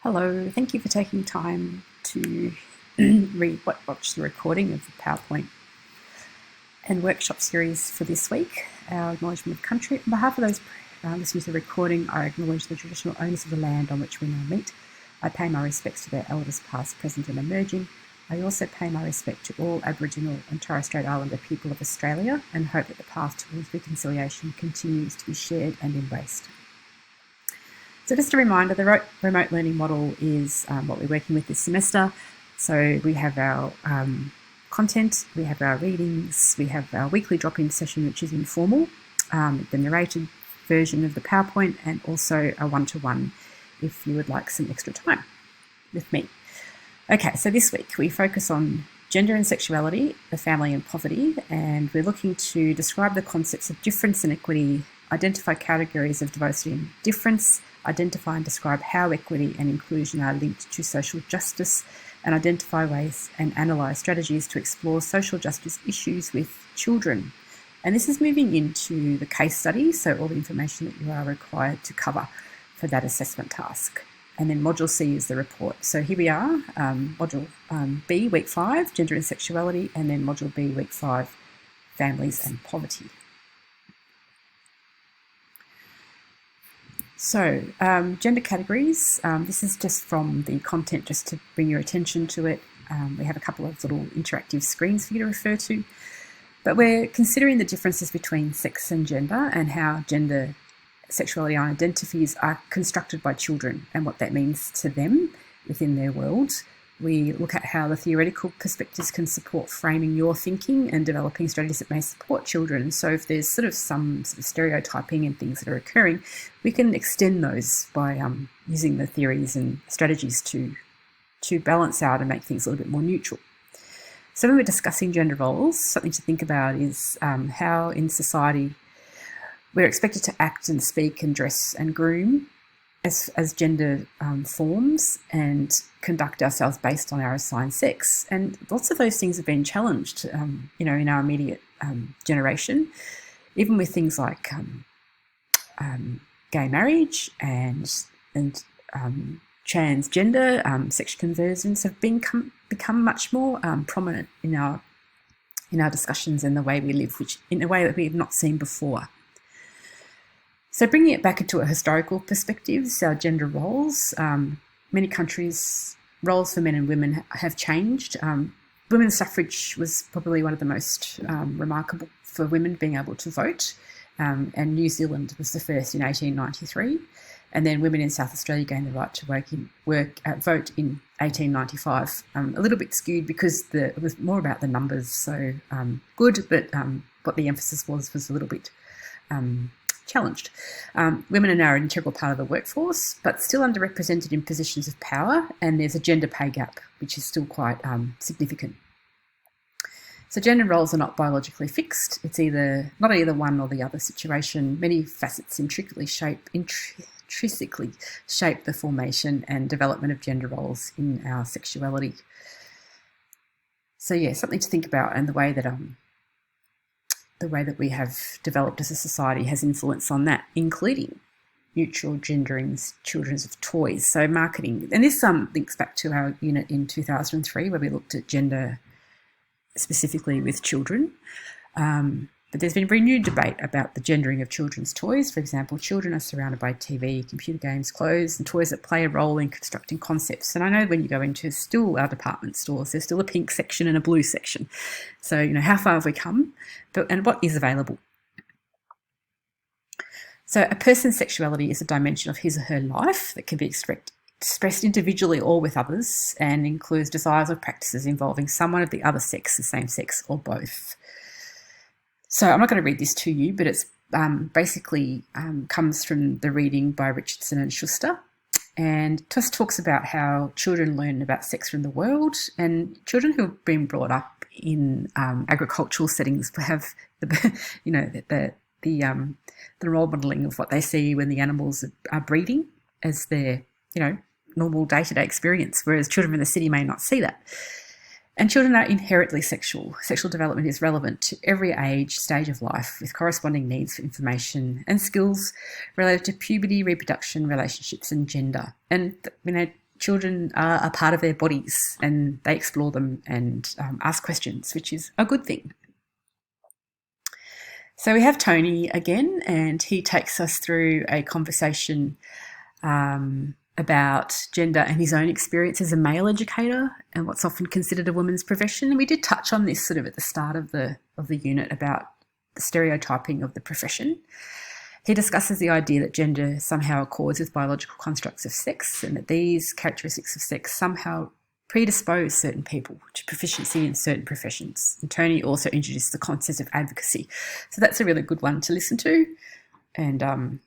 Hello, thank you for taking time to watch the recording of the PowerPoint and workshop series for this week. Our acknowledgement of country. On behalf of those listening to the recording, I acknowledge the traditional owners of the land on which we now meet. I pay my respects to their elders past, present and emerging. I also pay my respect to all Aboriginal and Torres Strait Islander people of Australia and hope that the path towards reconciliation continues to be shared and embraced. So just a reminder, the remote learning model is what we're working with this semester. So we have our content, we have our readings, we have our weekly drop-in session, which is informal, the narrated version of the PowerPoint, and also a one-to-one if you would like some extra time with me. Okay, so this week we focus on gender and sexuality, the family and poverty, and we're looking to describe the concepts of difference and equity, identify categories of diversity and difference, identify and describe how equity and inclusion are linked to social justice, and identify ways and analyse strategies to explore social justice issues with children. And this is moving into the case study, so all the information that you are required to cover for that assessment task. And then Module C is the report. So here we are, Module B, Week 5, Gender and Sexuality, and then Module B, Week 5, Families and Poverty. So, gender categories, this is just from the content, just to bring your attention to it. We have a couple of little interactive screens for you to refer to. But we're considering the differences between sex and gender and how gender, sexuality and identities are constructed by children and what that means to them within their world. We look at how the theoretical perspectives can support framing your thinking and developing strategies that may support children. So if there's some sort of stereotyping and things that are occurring, we can extend those by using the theories and strategies to balance out and make things a little bit more neutral. So when we're discussing gender roles, something to think about is how in society we're expected to act and speak and dress and groom as gender forms and conduct ourselves based on our assigned sex. And lots of those things have been challenged, in our immediate generation, even with things like gay marriage and transgender sex conversions have become much more prominent in our discussions and the way we live, which in a way that we have not seen before. So bringing it back into a historical perspective, our gender roles, many countries, roles for men and women have changed. Women's suffrage was probably one of the most remarkable for women being able to vote, and New Zealand was the first in 1893. And then women in South Australia gained the right to vote in 1895. A little bit skewed because it was more about the numbers, so good, but what the emphasis was a little bit challenged. Women are now an integral part of the workforce, but still underrepresented in positions of power, and there's a gender pay gap, which is still quite significant. So gender roles are not biologically fixed. It's not either one or the other situation. Many facets intrinsically shape the formation and development of gender roles in our sexuality. So yeah, something to think about, and the way that we have developed as a society has influence on that, including neutral gendering children's toys. So marketing, and this links back to our unit in 2003 where we looked at gender specifically with children. But there's been renewed debate about the gendering of children's toys. For example, children are surrounded by TV, computer games, clothes, and toys that play a role in constructing concepts. And I know when you go into our department stores, there's still a pink section and a blue section. So, how far have we come? And what is available? So a person's sexuality is a dimension of his or her life that can be expressed individually or with others, and includes desires or practices involving someone of the other sex, the same sex, or both. So I'm not going to read this to you, but it's basically comes from the reading by Richardson and Schuster, and just talks about how children learn about sex from the world, and children who have been brought up in agricultural settings have the role modelling of what they see when the animals are breeding as their normal day-to-day experience, whereas children in the city may not see that. And children are inherently sexual. Sexual development is relevant to every age, stage of life, with corresponding needs for information and skills related to puberty, reproduction, relationships, and gender. And children are a part of their bodies and they explore them and ask questions, which is a good thing. So we have Tony again, and he takes us through a conversation about gender and his own experience as a male educator and what's often considered a woman's profession. And we did touch on this sort of at the start of the unit about the stereotyping of the profession. He discusses the idea that gender somehow accords with biological constructs of sex and that these characteristics of sex somehow predispose certain people to proficiency in certain professions. And Tony also introduced the concept of advocacy. So that's a really good one to listen to. And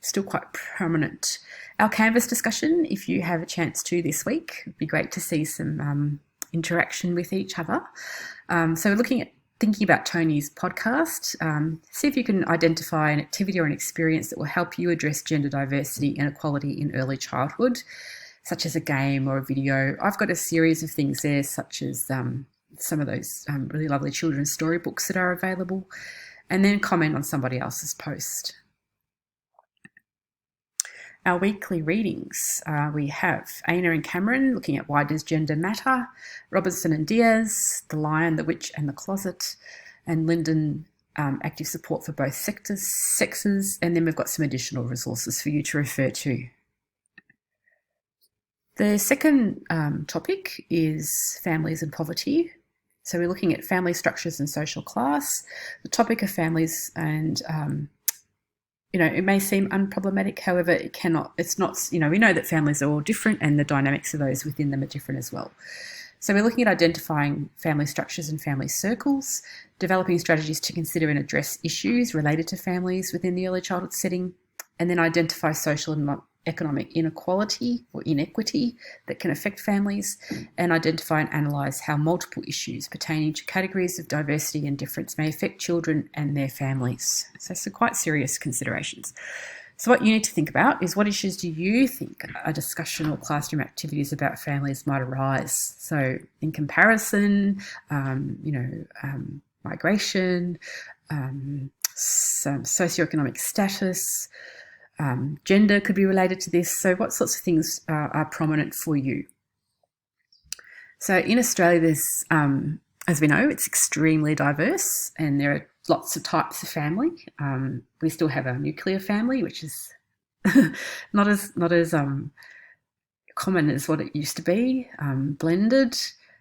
still quite prominent. Our Canvas discussion, if you have a chance to this week, it'd be great to see some interaction with each other. So we're thinking about Tony's podcast. See if you can identify an activity or an experience that will help you address gender diversity and equality in early childhood, such as a game or a video. I've got a series of things there, such as some of those really lovely children's storybooks that are available, and then comment on somebody else's post. Our weekly readings, we have Aina and Cameron looking at Why Does Gender Matter, Robertson and Diaz, The Lion, the Witch and the Closet, and Lyndon, active support for both sexes, and then we've got some additional resources for you to refer to. The second topic is families and poverty. So we're looking at family structures and social class. The topic of families and it may seem unproblematic, however, it's not, we know that families are all different and the dynamics of those within them are different as well. So we're looking at identifying family structures and family circles, developing strategies to consider and address issues related to families within the early childhood setting, and then identify social and economic inequality or inequity that can affect families, and identify and analyse how multiple issues pertaining to categories of diversity and difference may affect children and their families. So some quite serious considerations. So what you need to think about is, what issues do you think a discussion or classroom activities about families might arise? So in comparison, migration, some socioeconomic status, gender could be related to this. So what sorts of things are prominent for you? So in Australia, there's, as we know, it's extremely diverse and there are lots of types of family. We still have our nuclear family, which is not as common as what it used to be. Blended,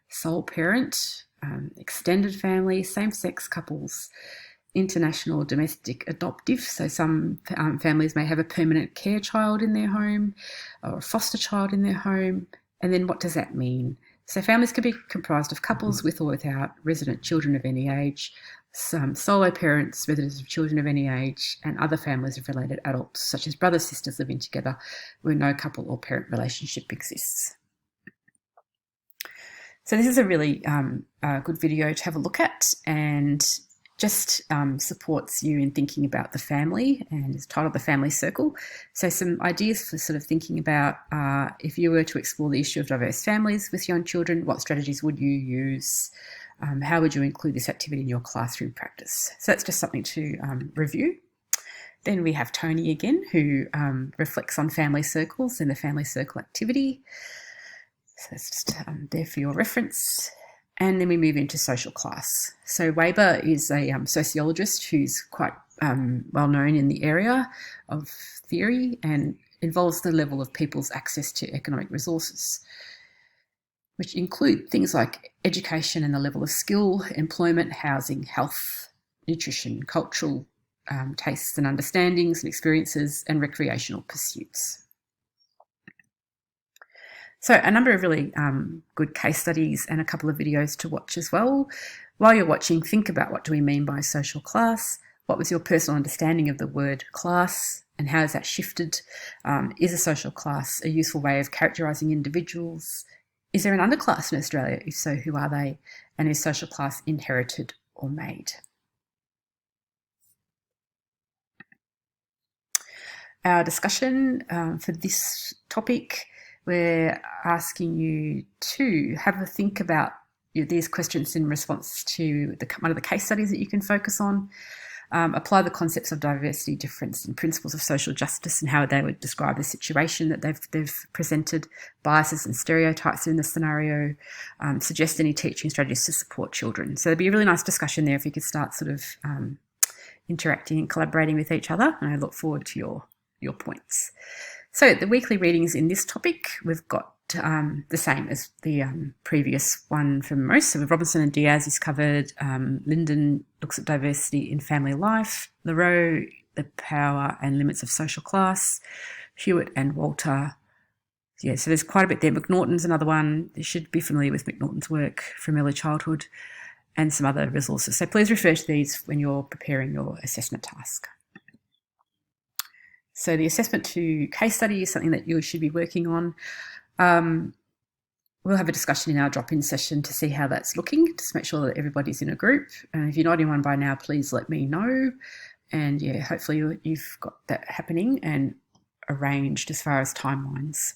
sole parent, extended family, same-sex couples, international or domestic adoptive. So some families may have a permanent care child in their home or a foster child in their home. And then what does that mean? So families can be comprised of couples with or without resident children of any age, some solo parents, residents of children of any age, and other families of related adults, such as brothers, sisters living together where no couple or parent relationship exists. So this is a really good video to have a look at, and just supports you in thinking about the family, and is titled The Family Circle. So some ideas for sort of thinking about if you were to explore the issue of diverse families with young children, what strategies would you use? How would you include this activity in your classroom practice? So that's just something to review. Then we have Tony again, who reflects on family circles and the family circle activity. So that's just there for your reference. And then we move into social class. So Weber is a sociologist who's quite well known in the area of theory and involves the level of people's access to economic resources, which include things like education and the level of skill, employment, housing, health, nutrition, cultural tastes and understandings and experiences, and recreational pursuits. So a number of really good case studies and a couple of videos to watch as well. While you're watching, think about, what do we mean by social class? What was your personal understanding of the word class, and how has that shifted? Is a social class a useful way of characterising individuals? Is there an underclass in Australia? If so, who are they? And is social class inherited or made? Our discussion for this topic, we're asking you to have a think about these questions in response to one of the case studies that you can focus on. apply the concepts of diversity, difference, and principles of social justice and how they would describe the situation that they've presented, biases and stereotypes in the scenario, suggest any teaching strategies to support children. So there'd be a really nice discussion there if you could start sort of interacting and collaborating with each other, and I look forward to your points. So the weekly readings in this topic, we've got the same as the previous one for most. So with Robinson and Diaz is covered. Linden looks at diversity in family life. Leroux, the power and limits of social class. Hewitt and Walter. Yeah, so there's quite a bit there. McNaughton's another one. You should be familiar with McNaughton's work from early childhood and some other resources. So please refer to these when you're preparing your assessment task. So the assessment to case study is something that you should be working on. We'll have a discussion in our drop-in session to see how that's looking, to make sure that everybody's in a group. If you're not in one by now, please let me know. And yeah, hopefully you've got that happening and arranged as far as timelines.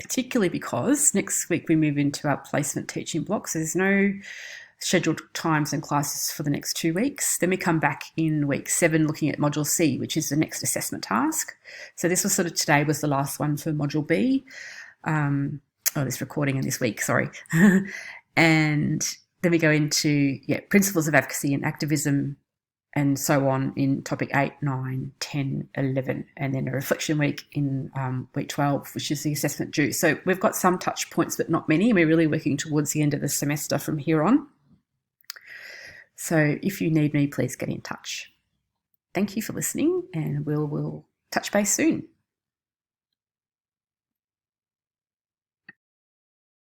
Particularly because next week we move into our placement teaching block, so there's no scheduled times and classes for the next 2 weeks. Then we come back in week 7 looking at Module C, which is the next assessment task. So this was sort of today was the last one for Module B. This recording in this week, sorry. And then we go into principles of advocacy and activism and so on in topic 8, 9, 10, 11, and then a reflection week in week 12, which is the assessment due. So we've got some touch points, but not many. We're really working towards the end of the semester from here on. So if you need me, please get in touch. Thank you for listening, and we'll touch base soon.